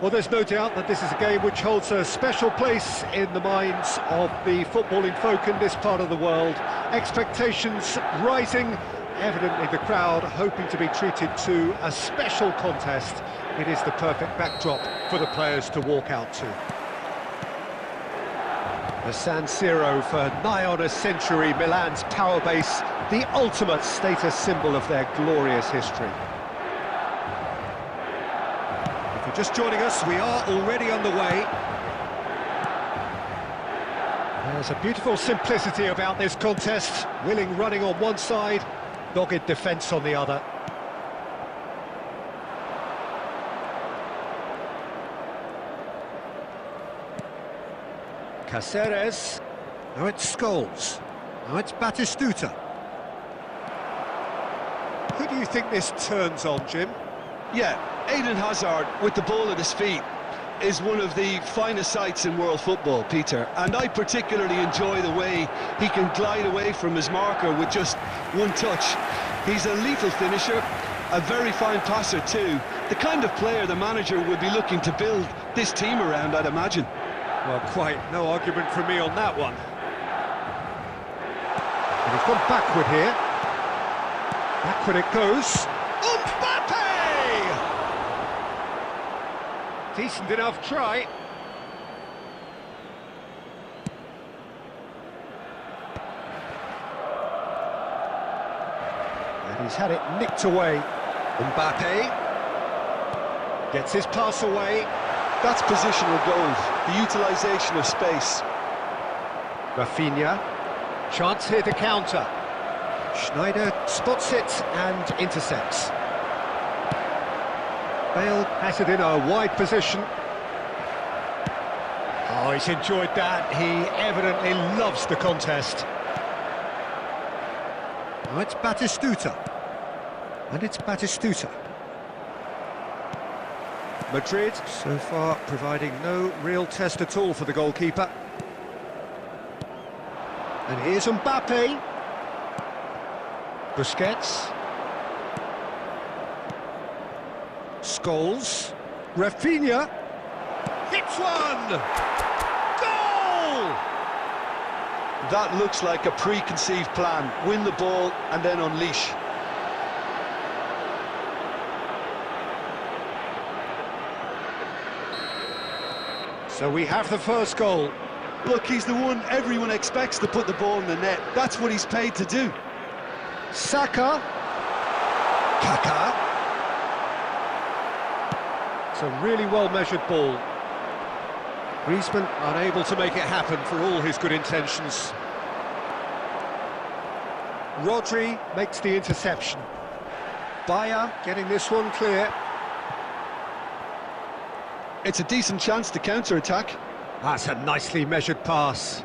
Well, there's no doubt that this is a game which holds a special place in the minds of the footballing folk in this part of the world. Expectations rising, evidently the crowd hoping to be treated to a special contest. It is the perfect backdrop for the players to walk out to. The San Siro for nigh on a century, Milan's power base, the ultimate status symbol of their glorious history. If you're just joining us, we are already underway. There's a beautiful simplicity about this contest. Willing running on one side, dogged defence on the other. Caceres. Now it's Scholes. Now it's Batistuta. Who do you think this turns on, Jim? Yeah, Eden Hazard with the ball at his feet is one of the finest sights in world football, Peter. And I particularly enjoy the way he can glide away from his marker with just one touch. He's a lethal finisher, a very fine passer too. The kind of player the manager would be looking to build this team around, I'd imagine. Well, quite no argument from me on that one. And he's gone backward here. Backward it goes. Mbappe! Decent enough try. And he's had it nicked away. Mbappe gets his pass away. That's positional goals, the utilisation of space. Rafinha, chance here to counter. Schneider spots it and intercepts. Bale has it in a wide position. Oh, he's enjoyed that. He evidently loves the contest. Now it's Batistuta. And it's Batistuta. Madrid, so far, providing no real test at all for the goalkeeper. And here's Mbappe. Busquets. Scholes. Rafinha. Hits one! Goal! That looks like a preconceived plan. Win the ball and then unleash. So we have the first goal. Look, he's the one everyone expects to put the ball in the net. That's what he's paid to do. Saka. Kaka. It's a really well-measured ball. Griezmann unable to make it happen for all his good intentions. Rodri makes the interception. Bayer getting this one clear. It's a decent chance to counter-attack. That's a nicely measured pass.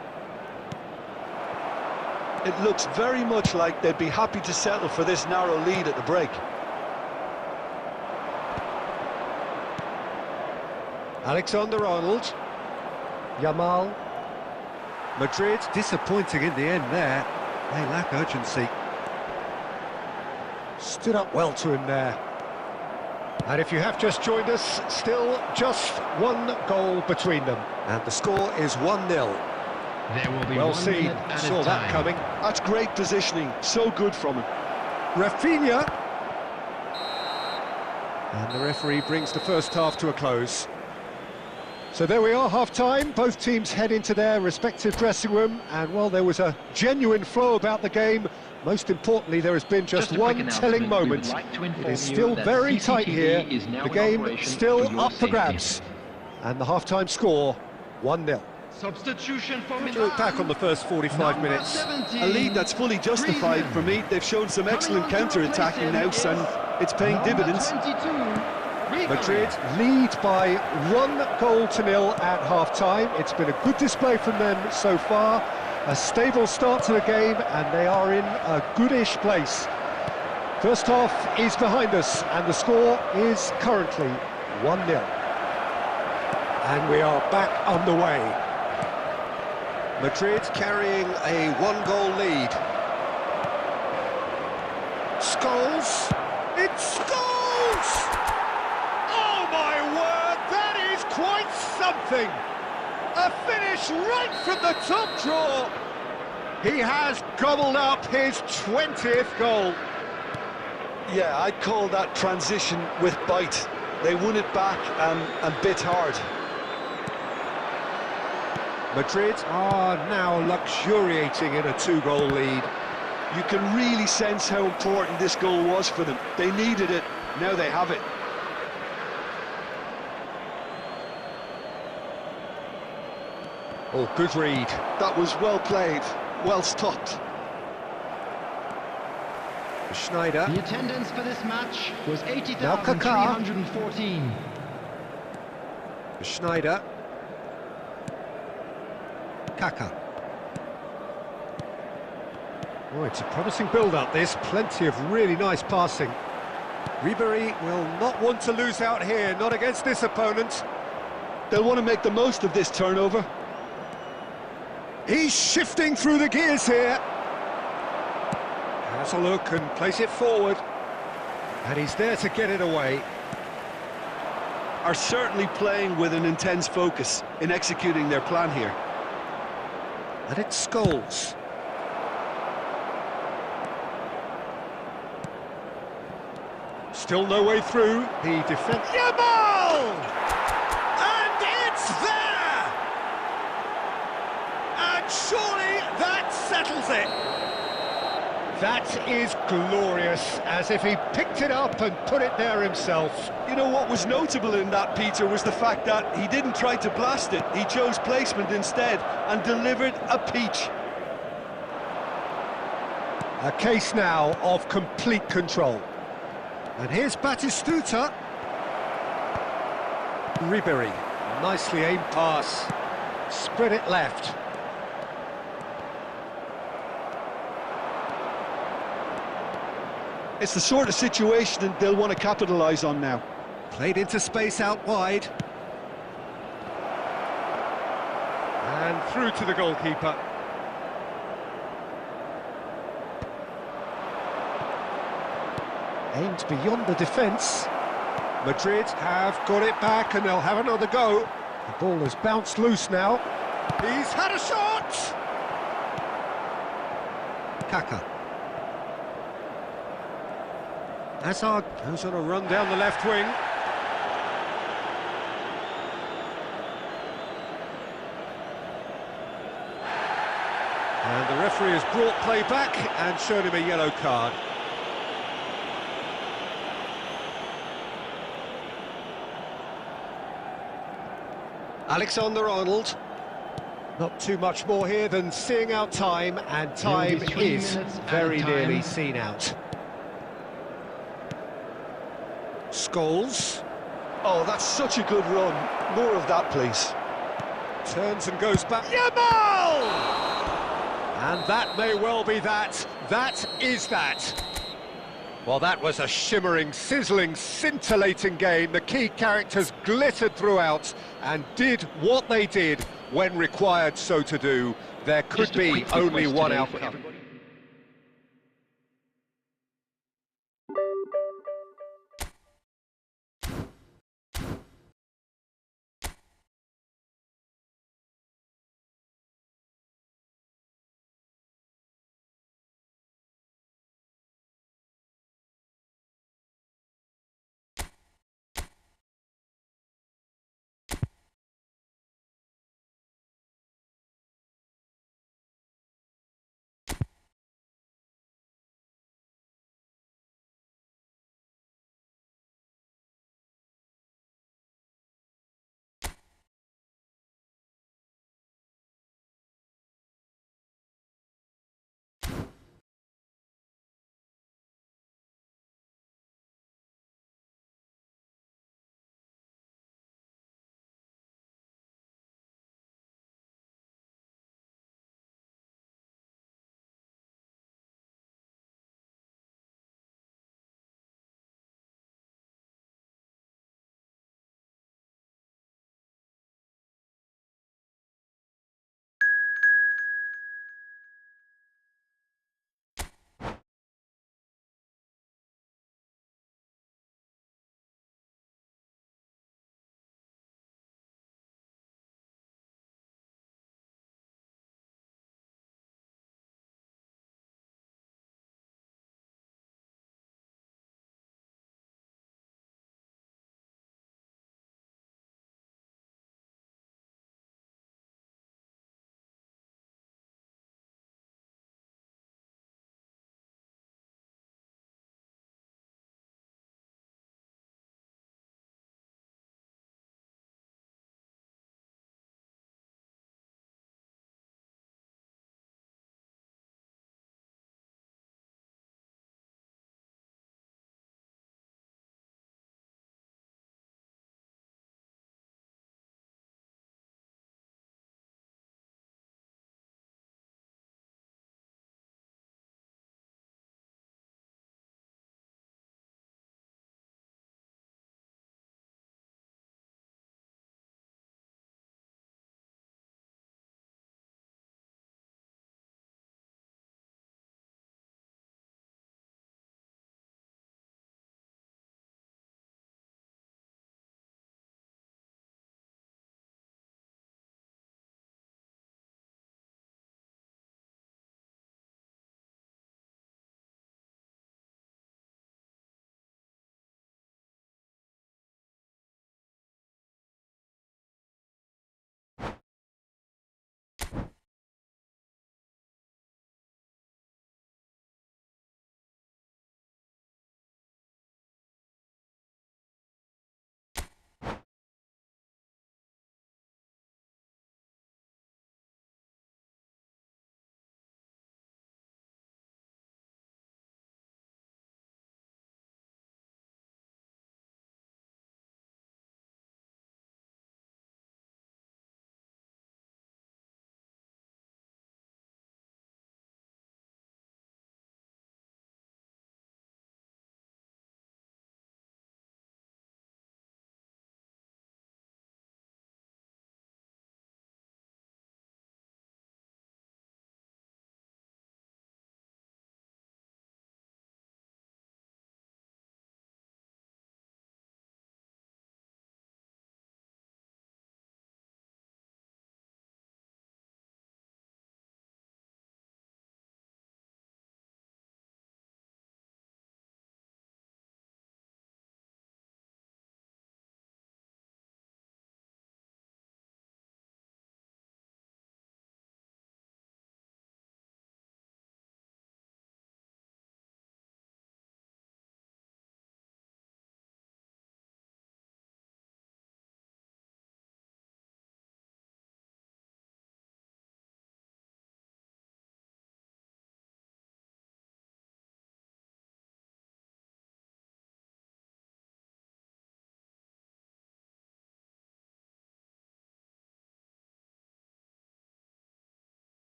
It looks very much like they'd be happy to settle for this narrow lead at the break. Alexander-Arnold. Yamal. Madrid disappointing in the end there. They lack urgency. Stood up well to him there. And if you have just joined us, still just one goal between them. And the score is 1-0. There will be well 1 seen, minute at saw a that time. coming. That's great positioning, so good from him. Rafinha. And the referee brings the first half to a close. So there we are, half-time. Both teams head into their respective dressing room. And, well, there was a genuine flow about the game. Most importantly, there has been just one telling moment. It is still very tight here. The game still up for grabs. And the half-time score, 1-0. Substitution for To look back on the first 45 minutes. A lead that's fully justified for me. They've shown some excellent counter-attacking now, and it's paying dividends. Madrid lead by 1-0 at half-time. It's been a good display from them so far. A stable start to the game, and they are in a goodish place. First half is behind us, and the score is currently 1-0. And we are back on the way. Madrid carrying a 1-goal lead. Scholes. It's Scholes! Oh my word, that something. A finish right from the top draw. He has gobbled up his 20th goal. Yeah, I'd call that transition with bite. They won it back and bit hard. Madrid are now luxuriating in a 2-goal lead. You can really sense how important this goal was for them. They needed it, now they have it. Oh, good read. That was well played, well stopped. Schneider. The attendance for this match was Now Kaká. 80,314. Schneider. Kaká. Oh, it's a promising build-up, this. Plenty of really nice passing. Ribery will not want to lose out here, not against this opponent. They'll want to make the most of this turnover. He's shifting through the gears here. Has a look and plays it forward. And he's there to get it away. Are certainly playing with an intense focus in executing their plan here. And it's Scholes. Still no way through. He defends. Yamal! And it's there! And surely that settles it. That is glorious, as if he picked it up and put it there himself. You know what was notable in that, Peter, was the fact that he didn't try to blast it. He chose placement instead and delivered a peach. A case now of complete control. And here's Batistuta. Ribery, nicely aimed pass. Spread it left. It's the sort of situation that they'll want to capitalise on now. Played into space out wide. And through to the goalkeeper. Aimed beyond the defence. Madrid have got it back and they'll have another go. The ball has bounced loose now. He's had a shot! Kaká. Hazard goes on a run down the left wing. And the referee has brought play back and shown him a yellow card. Alexander-Arnold. Not too much more here than seeing out time, and time is very nearly seen out. Scholes. Oh, that's such a good run. More of that, please. Turns and goes back. Yamal! And that may well be that. That is that. Well, that was a shimmering, sizzling, scintillating game. The key characters glittered throughout and did what they did when required so to do. There could be only one outcome.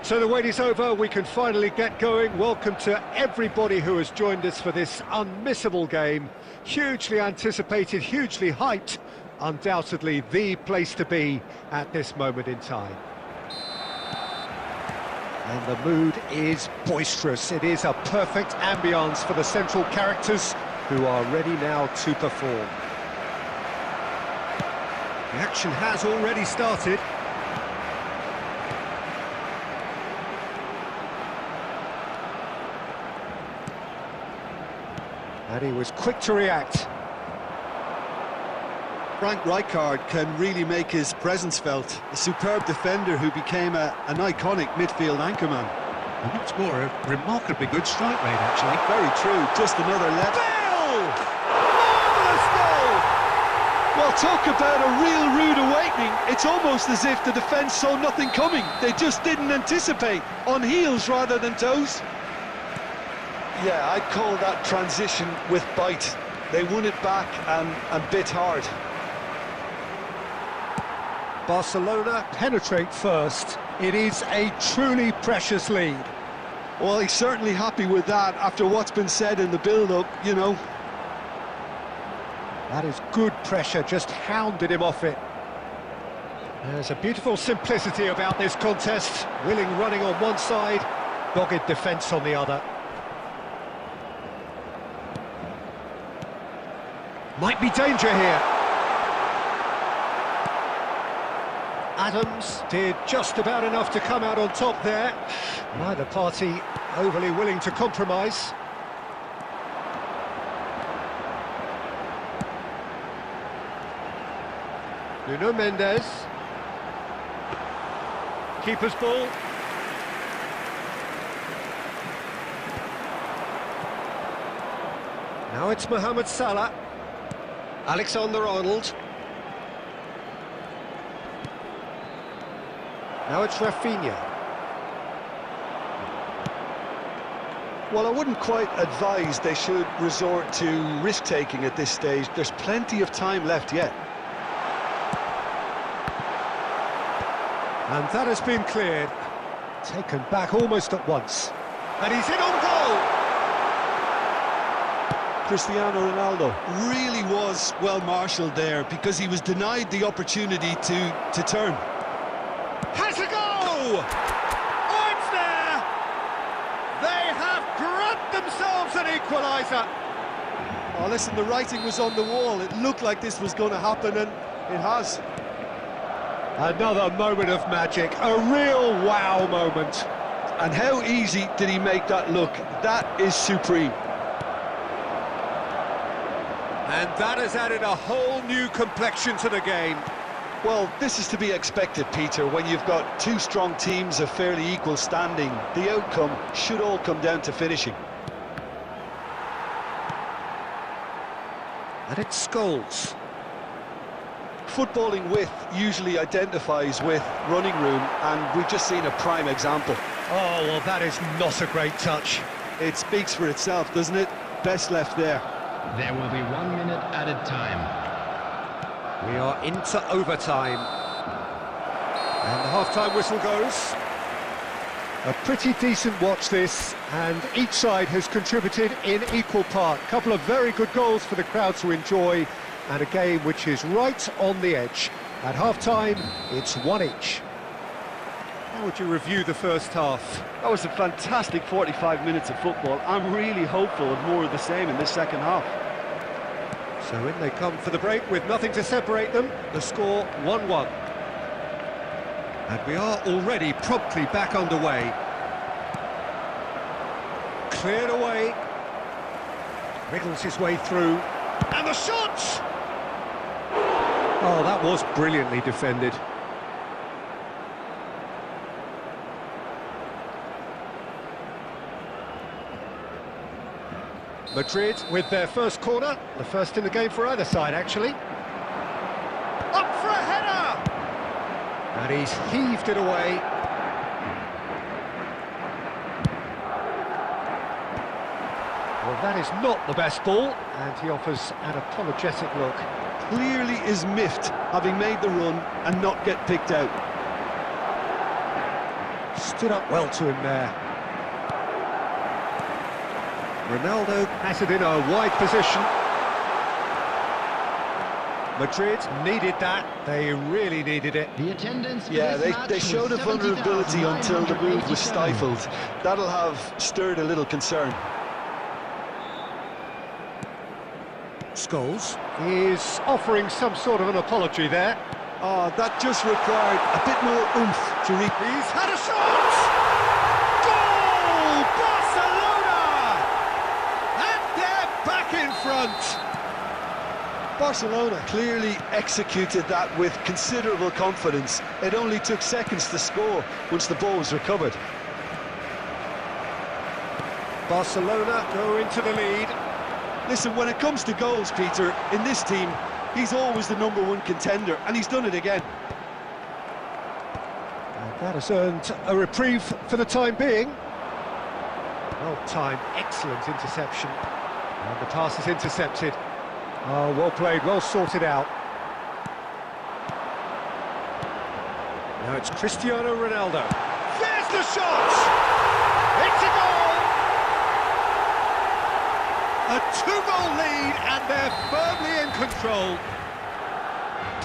So the wait is over, we can finally get going. Welcome to everybody who has joined us for this unmissable game. Hugely anticipated, hugely hyped, undoubtedly the place to be at this moment in time. And the mood is boisterous. It is a perfect ambience for the central characters who are ready now to perform. The action has already started. And he was quick to react. Frank Rijkaard can really make his presence felt. A superb defender who became an iconic midfield anchorman. And what's more, a remarkably good strike rate, actually. Very true, just another left. Bale! Marvellous goal! Well, talk about a real rude awakening. It's almost as if the defence saw nothing coming. They just didn't anticipate, on heels rather than toes. Yeah, I'd call that transition with bite. They won it back and bit hard. Barcelona penetrate first. It is a truly precious lead. Well, he's certainly happy with that after what's been said in the build-up, you know. That is good pressure, just hounded him off it. There's a beautiful simplicity about this contest. Willing running on one side, dogged defence on the other. Might be danger here. Adams did just about enough to come out on top there. Neither party overly willing to compromise. Nuno Mendes. Keeper's ball. Now it's Mohamed Salah. Alexander-Arnold. Now it's Rafinha. Well, I wouldn't quite advise they should resort to risk-taking at this stage. There's plenty of time left yet. And that has been cleared. Taken back almost at once. And he's in on goal! Cristiano Ronaldo really was well marshalled there because he was denied the opportunity to turn. Has a go! Oh, it's there! They have grabbed themselves an equaliser. Oh, listen, the writing was on the wall. It looked like this was going to happen, and it has. Another moment of magic, a real wow moment. And how easy did he make that look? That is supreme. And that has added a whole new complexion to the game. Well, this is to be expected, Peter, when you've got two strong teams of fairly equal standing. The outcome should all come down to finishing. And it's Scholes. Footballing width usually identifies with running room, and we've just seen a prime example. Oh, well, that is not a great touch. It speaks for itself, doesn't it? Best left there. There will be 1 minute added time. We are into overtime. And the half-time whistle goes. A pretty decent watch this, and each side has contributed in equal part. A couple of very good goals for the crowd to enjoy, and a game which is right on the edge. At half-time, it's one each. How would you review the first half? That was a fantastic 45 minutes of football. I'm really hopeful of more of the same in this second half. So in they come for the break with nothing to separate them. The score 1-1. And we are already promptly back underway. Cleared away. Wriggles his way through. And the shot! Oh, that was brilliantly defended. Madrid with their first corner, the first in the game for either side, actually. Up for a header! And he's heaved it away. Well, that is not the best ball, and he offers an apologetic look. Clearly is miffed, having made the run and not get picked out. stood up well to him there. Ronaldo has it in a wide position. Madrid needed that, they really needed it. The attendance. Yeah, they showed a vulnerability until the move was stifled. That'll have stirred a little concern. Scholes is offering some sort of an apology there. Oh, that just required a bit more oomph to reach. He's had a shot! Goal! Barcelona! And they're back in front! Barcelona clearly executed that with considerable confidence. It only took seconds to score once the ball was recovered. Barcelona go into the lead. Listen, when it comes to goals, Peter, in this team, he's always the #1 contender, and he's done it again. And that has earned a reprieve for the time being. Well-timed, excellent interception. And the pass is intercepted. Oh, well played, well sorted out. Now it's Cristiano Ronaldo. There's the shot! It's a goal! A 2-goal lead, and they're firmly in control.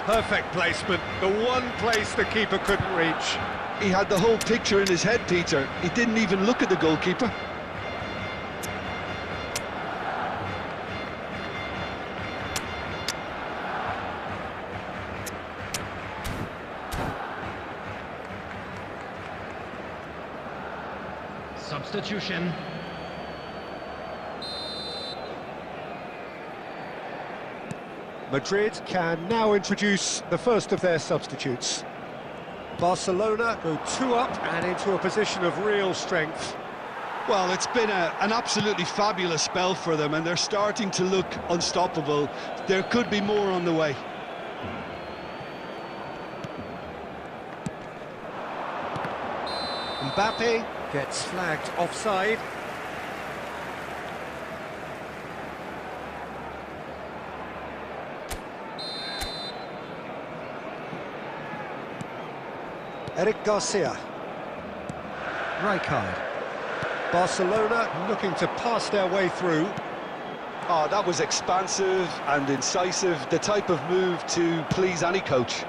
Perfect placement, the one place the keeper couldn't reach. He had the whole picture in his head, Peter. He didn't even look at the goalkeeper. Substitution. Madrid can now introduce the first of their substitutes. Barcelona go 2 up and into a position of real strength. Well, it's been an absolutely fabulous spell for them, and they're starting to look unstoppable. There could be more on the way. Mbappe gets flagged offside. Eric Garcia. Rijkaard. Barcelona looking to pass their way through. Oh, that was expansive and incisive, the type of move to please any coach.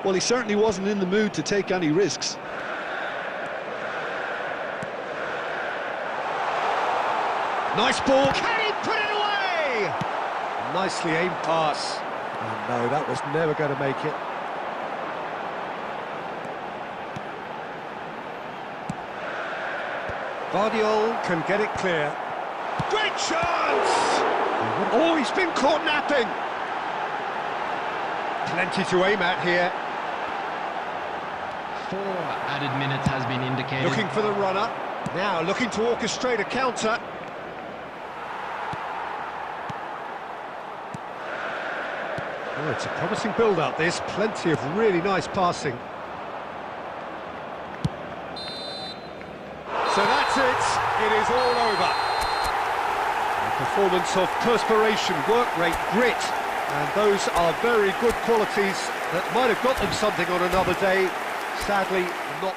Well, he certainly wasn't in the mood to take any risks. Nice ball. Can he put it away? Nicely aimed pass. Oh, no, that was never going to make it. Guardiola can get it clear. Great chance! Oh, he's been caught napping. Plenty to aim at here. 4 added minutes has been indicated. Looking for the runner. Now looking to orchestrate a counter. Oh, it's a promising build-up, this. Plenty of really nice passing. So that's it. It is all over. A performance of perspiration, work rate, grit. And those are very good qualities that might have got them something on another day. Sadly, not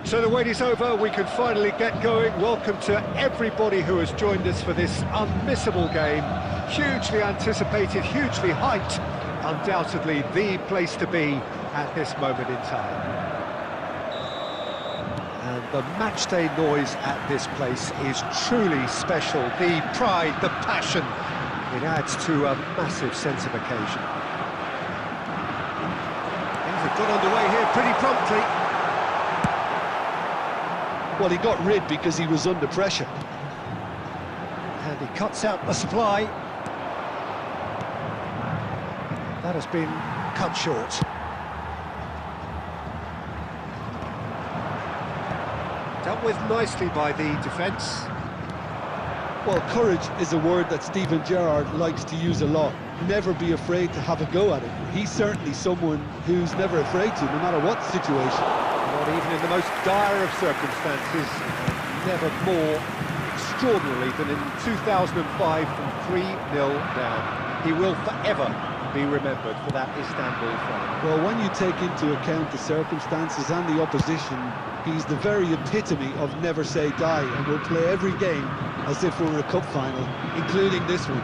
So the wait is over, we can finally get going. Welcome to everybody who has joined us for this unmissable game. Hugely anticipated, hugely hyped, undoubtedly the place to be at this moment in time. And the matchday noise at this place is truly special. The pride, the passion, it adds to a massive sense of occasion. Things have got underway here pretty promptly. Well, he got rid because he was under pressure. And he cuts out the supply. That has been cut short. Dealt with nicely by the defence. Well, courage is a word that Steven Gerrard likes to use a lot. Never be afraid to have a go at it. He's certainly someone who's never afraid to, no matter what the situation. Not even in the most dire of circumstances, never more extraordinarily than in 2005 from 3-0 down. He will forever be remembered for that Istanbul final. Well, when you take into account the circumstances and the opposition, he's the very epitome of never say die, and will play every game as if we were a cup final, including this one.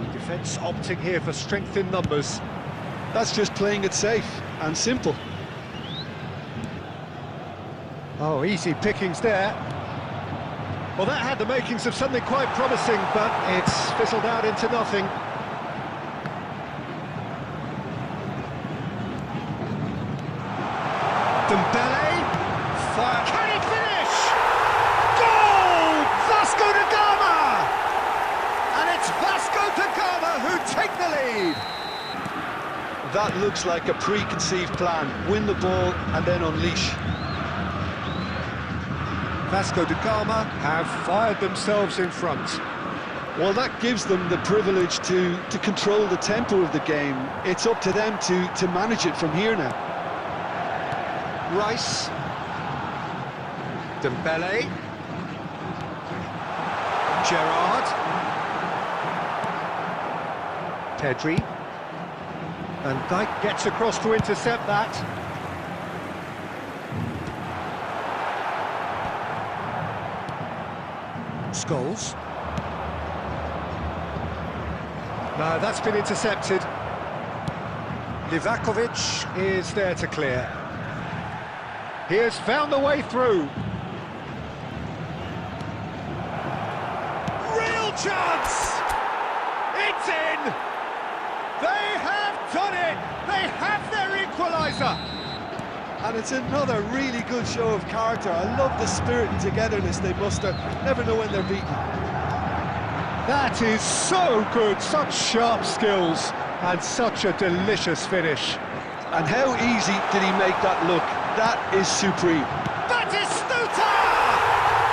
The defence opting here for strength in numbers. That's just playing it safe and simple. Oh, easy pickings there. Well, that had the makings of something quite promising, but it's fizzled out into nothing. Dembele, fire. Can he finish? Goal! Vasco da Gama! And it's Vasco da Gama who take the lead. That looks like a preconceived plan. Win the ball and then unleash. Vasco da Gama have fired themselves in front. Well, that gives them the privilege to control the tempo of the game. It's up to them to manage it from here now. Rice. Dembele. Gerrard. Pedri. Van Dijk gets across to intercept that. Scholes. No, that's been intercepted. Livakovic is there to clear. He has found the way through. Real chance! It's in! They have done it! They have their equaliser! And it's another really good show of character. I love the spirit and togetherness they muster. Never know when they're beaten. That is so good, such sharp skills, and such a delicious finish. And how easy did he make that look? That is supreme. Batistuta!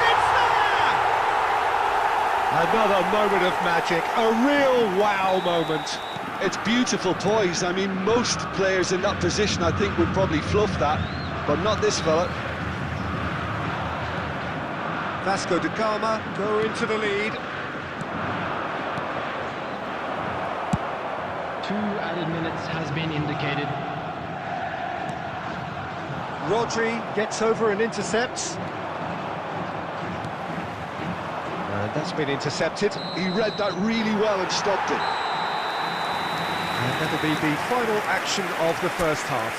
It's there! Another moment of magic, a real wow moment. It's beautiful poise. I mean, most players in that position, I think, would probably fluff that, but not this fella. Vasco da Gama go into the lead. 2 added minutes has been indicated. Rodri gets over and intercepts. And that's been intercepted. He read that really well and stopped it. And that'll be the final action of the first half.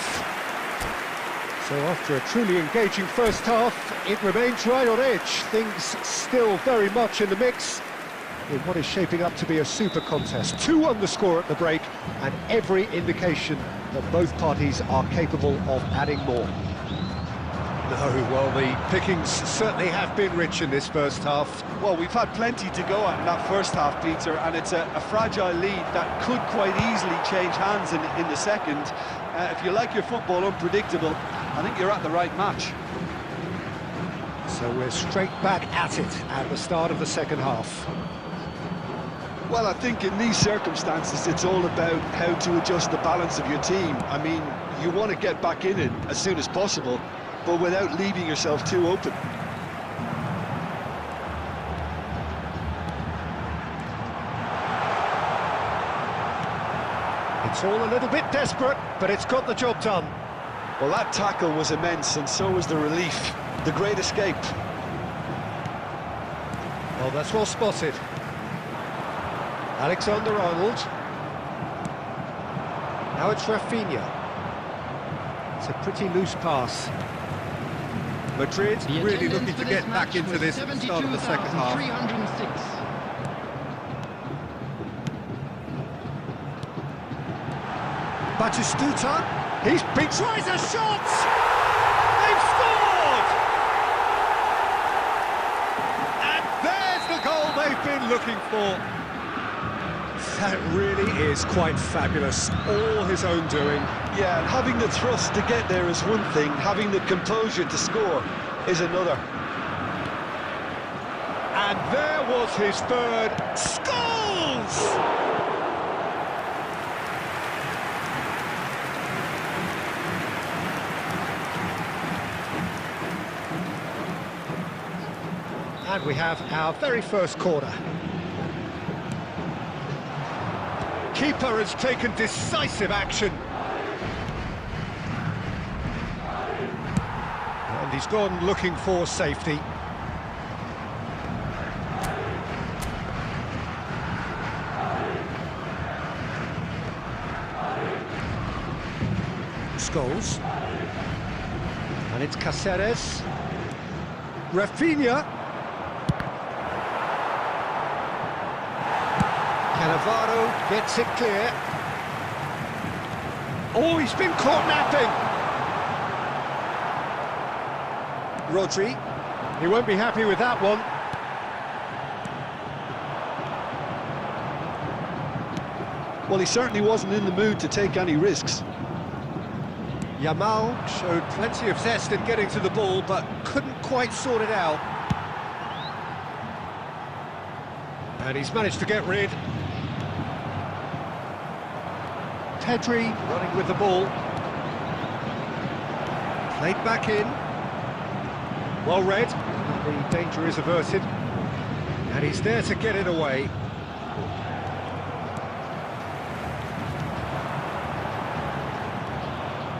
So after a truly engaging first half, it remains right on edge. Things still very much in the mix in what is shaping up to be a super contest. 2 on the score at the break, and every indication that both parties are capable of adding more. No, well, the pickings certainly have been rich in this first half. Well, we've had plenty to go at in that first half, Peter, and it's a fragile lead that could quite easily change hands in the second. If you like your football unpredictable, I think you're at the right match. So we're straight back at it at the start of the second half. Well, I think in these circumstances, it's all about how to adjust the balance of your team. I mean, you want to get back in it as soon as possible, but without leaving yourself too open. It's all a little bit desperate, but it's got the job done. Well, that tackle was immense, and so was the relief. The great escape. Well, that's well spotted. Alexander-Arnold. Now it's Rafinha. It's a pretty loose pass. Madrid The really attendance looking for to this get back match into was this at the start of the second half. 72,306. Batistuta, he tries a shot! They've scored! And there's the goal they've been looking for. That really is quite fabulous, all his own doing. Yeah, and having the thrust to get there is one thing, having the composure to score is another. And there was his third. Scores! And we have our very first corner. Keeper has taken decisive action. And he's gone looking for safety. Scholes. And it's Cáceres. Rafinha. Cannavaro gets it clear. Oh, he's been caught napping. Rodri. He won't be happy with that one. Well, he certainly wasn't in the mood to take any risks. Yamal showed plenty of zest in getting to the ball, but couldn't quite sort it out. And he's managed to get rid. Pedri running with the ball. Played back in. Well read. The danger is averted. And he's there to get it away.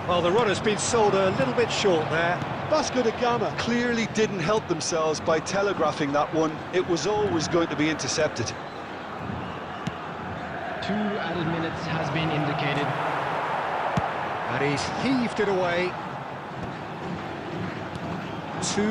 Well, the runner's been sold a little bit short there. Vasco da Gama clearly didn't help themselves by telegraphing that one. It was always going to be intercepted. 2 added minutes has been indicated. And he's heaved it away. 2